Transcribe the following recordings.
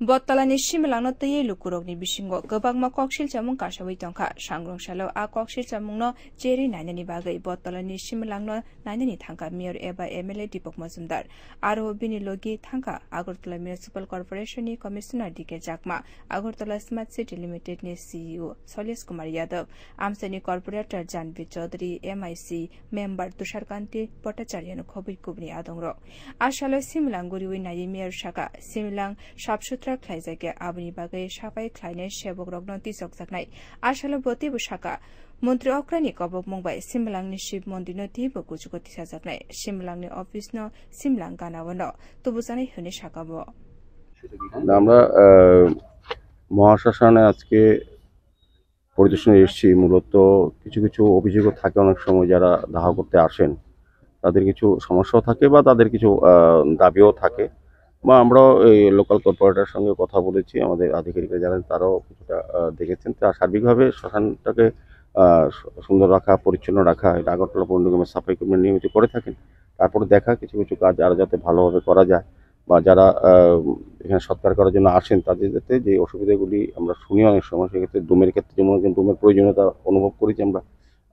Bottalani Shimilano Taye Lukurogni Bishingo, Gabagma Kokshil Chamung Kashawi Tonka, Shangrong Shalo, A Kokshil Chamungno, Jerry Nanani Bagai, Bottalani Shimilano, Nanani Tanka, Mir Eba Emele Dipok Mazumdar, Aro Binilogi Tanka, Agortola Municipal Corporation, Commissioner Dike Jakma, Agortola Smart City Limited ni CEO, Solis Kumar Yadav, Amsani Corporator Janvi Chaudhary, MIC, Member Tusharkanti, Potacharian Kobi Kubni Adongro, Ashalo Similanguri Nayi Mir Shaka, Similang, Sharpshooter Klaizake Abni Bagai Shapai Kleine Shebok Rognon Tisok Saknai Ashalo Boti Bushaka Montri Okrani Kobok Mumbai Simlangni Ship Mondino Tibo Kuchukoti Saknai Simlangni Office no Simlang Ganawano Tubusani Huni Shakabo আমরা মহাশ্মশানে আজকে পরিদর্শনে এসেছি মূলত কিছু কিছু অভিযোগ থাকে অনেক সময় যারা দাহ করতে আসেন তাদের কিছু সমস্যাও থাকে বা তাদের কিছু দাবিও থাকে বা আমরাও এই লোকাল কর্পোরেটরের সঙ্গে কথা বলেছি আমাদের আধিকারিকরা যারা তারাও কিছুটা দেখেছেন তা সার্বিকভাবে শ্মশানটাকে সুন্দর রাখা পরিচ্ছন্ন রাখা এটা আগরতলা পৌর নিগমের সাফাই কর্মী নিয়মিত করে থাকেন তারপরে দেখা কিছু কিছু কাজ আরও যাতে ভালোভাবে করা যায় বা যারা এখানে সৎকার করার জন্য আসেন তাদের যাতে যে অসুবিধাগুলি আমরা শুনি অনেক সময় সেক্ষেত্রে ডোমের ক্ষেত্রে যেমন ডোমের প্রয়োজনীয়তা অনুভব করেছি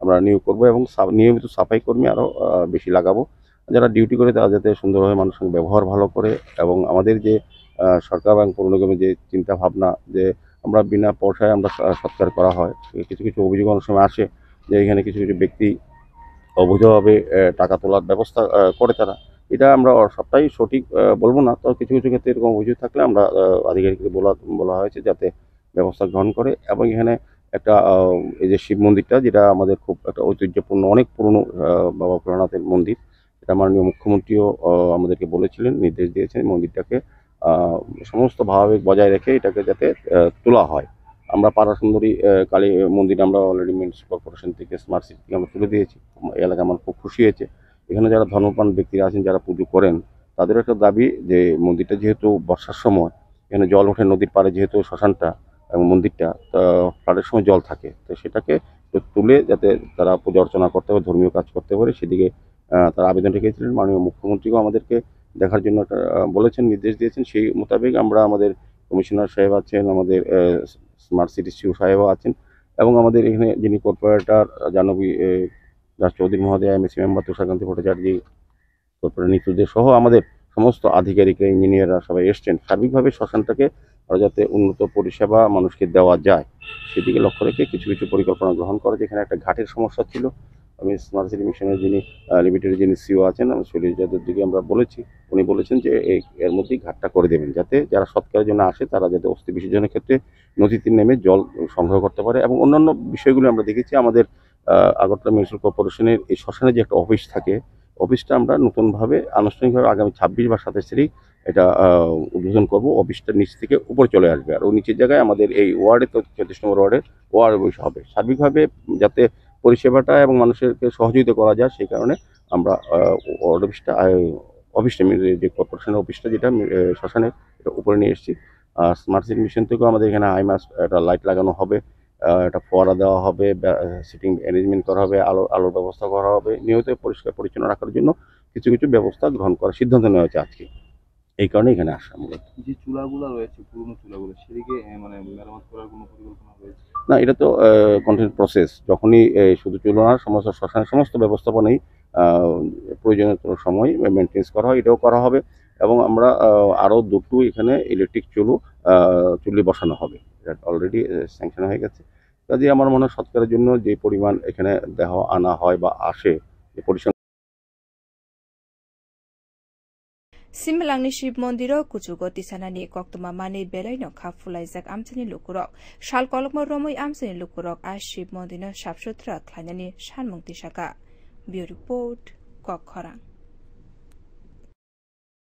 আমরা নিয়োগ করবো এবং নিয়মিত সাফাই কর্মী আরও বেশি লাগাবো যারা ডিউটি করে তারা যাতে সুন্দরভাবে মানুষের সঙ্গে ব্যবহার ভালো করে এবং আমাদের যে সরকার এবং পৌর নিগমের যে চিন্তা ভাবনা যে আমরা বিনা পয়সায় আমরা সৎকার করা হয় কিছু কিছু অভিযোগ অনেক সময় আসে যে এখানে কিছু কিছু ব্যক্তি অবৈধভাবে টাকা তোলার ব্যবস্থা করে তারা এটা আমরা সবটাই সঠিক বলবো না তো কিছু কিছু ক্ষেত্রে এরকম অভিযোগ থাকলে আমরা আধিকারিককে বলা হয়েছে যাতে ব্যবস্থা গ্রহণ করে এবং এখানে একটা এই যে শিব মন্দিরটা যেটা আমাদের খুব একটা ঐতিহ্যপূর্ণ অনেক পুরনো বাবা ভোলানাথের মন্দির এটা মাননীয় মুখ্যমন্ত্রীও আমাদেরকে বলেছিলেন নির্দেশ দিয়েছেন মন্দিরটাকে সমস্ত ভাবাবেগ বজায় রেখে এটাকে যাতে তোলা হয় আমরা পাড়া সুন্দরী কালী মন্দির আমরা অলরেডি মিউনিসিপাল কর্পোরেশন থেকে স্মার্ট সিটি থেকে আমরা তুলে দিয়েছি এই এলাকা আমার খুব খুশি হয়েছে এখানে যারা ধর্মপ্রাণ ব্যক্তিরা আছেন যারা পুজো করেন তাদের একটা দাবি যে মন্দিরটা যেহেতু বর্ষার সময় এখানে জল ওঠে নদীর পাড়ে যেহেতু শ্মশানটা এবং মন্দিরটা ফ্লাডের সময় জল থাকে তো সেটাকে তুলে যাতে তারা পূজা অর্চনা করতে পারে ধর্মীয় কাজ করতে পারে সেদিকে তারা আবেদন রেখেছিলেন মাননীয় মুখ্যমন্ত্রীও আমাদেরকে দেখার জন্য বলেছেন নির্দেশ দিয়েছেন সেই মোতাবেক আমরা আমাদের কমিশনার সাহেব আছেন আমাদের স্মার্ট সিটি সিও সাহেবও আছেন এবং আমাদের এখানে যিনি কর্পোরেটর জাহ্নবী দাস চৌধুরী মহোদয় MAC member Tusharkanti Bhattacharya corporator নিতুদের সহ আমাদের সমস্ত আধিকারিকরা ইঞ্জিনিয়াররা সবাই এসছেন সার্বিকভাবে শ্মশানটাকে যাতে উন্নত পরিষেবা মানুষকে দেওয়া যায় সেদিকে লক্ষ্য রেখে কিছু কিছু পরিকল্পনা গ্রহণ করা যেখানে একটা ঘাটের সমস্যা ছিল আমি স্মার্ট সিটি মিশনের যিনি লিমিটেড যিনি সিও আছেন শৈলেশ যাদব দিকে আমরা বলেছি উনি বলেছেন যে এর মধ্যেই ঘাটটা করে দেবেন যাতে যারা সৎকারের জন্য আসে তারা যাতে অস্থি বিসর্জনের ক্ষেত্রে নদীতে নেমে জল সংগ্রহ করতে পারে এবং অন্যান্য বিষয়গুলো আমরা দেখেছি আমাদের আগরতলা মিউনিসিপাল কর্পোরেশনের এই শ্মশানে যে একটা অফিস থাকে অফিসটা আমরা নতুনভাবে আনুষ্ঠানিকভাবে আগামী 26 বা 27 তারিখ এটা উদ্বোধন করব অফিসটা নিচ থেকে উপরে চলে আসবে আর ওই নিচের জায়গায় আমাদের এই ওয়ার্ডে তো 34 নম্বর ওয়ার্ড অফিস হবে সার্বিকভাবে যাতে পরিষেবাটা এবং মানুষেরকে সহযোগিতা করা যায় সেই কারণে আমরা ওয়ার্ড অফিসটা যে কর্পোরেশনের অফিসটা যেটা শ্মশানে এটা উপরে নিয়ে এসেছি স্মার্ট সিটি মিশন থেকেও আমাদের এখানে হাইমাস্ট একটা লাইট লাগানো হবে একটা ফোয়ারা দেওয়া হবে সিটিং অ্যারেঞ্জমেন্ট করা হবে আলোর ব্যবস্থা করা হবে নিয়মিত পরিষ্কার পরিচ্ছন্ন রাখার জন্য কিছু কিছু ব্যবস্থা গ্রহণ করার সিদ্ধান্ত নেওয়া হয়েছে আজকে এই কারণে এখানে আসা মূলত যে চুলাগুলো রয়েছে পুরনো চুলাগুলো সেদিকে মানে মেরামত করার কোনো পরিকল্পনা রয়েছে না এটা তো কন্টিনিউ প্রসেস যখনই শুধু চুলো না সমস্ত শ্মশানের সমস্ত ব্যবস্থাপনাই প্রয়োজনীয় সময় মেনটেন্স করা হয় এটাও করা হবে এবং আমরা আরও দুটো এখানে ইলেকট্রিক চুল্লি বসানো হবে এটা অলরেডি স্যাংশন হয়ে গেছে কাজে আমার মনে হয় সৎকারের জন্য যে পরিমাণ এখানে দেহ আনা হয় বা আসে যে পরিসংখ্যান Similangni Shib Mondiro Kuchugo Tisanani Koktuma Mani Belaino Kafulaizak Amtani Lukurok Shal Kolokmo Romoi Amtani Lukurok As Shib Mondino Shapshutra Klanani Shanmung Tishaka Bureau Report Kokkorang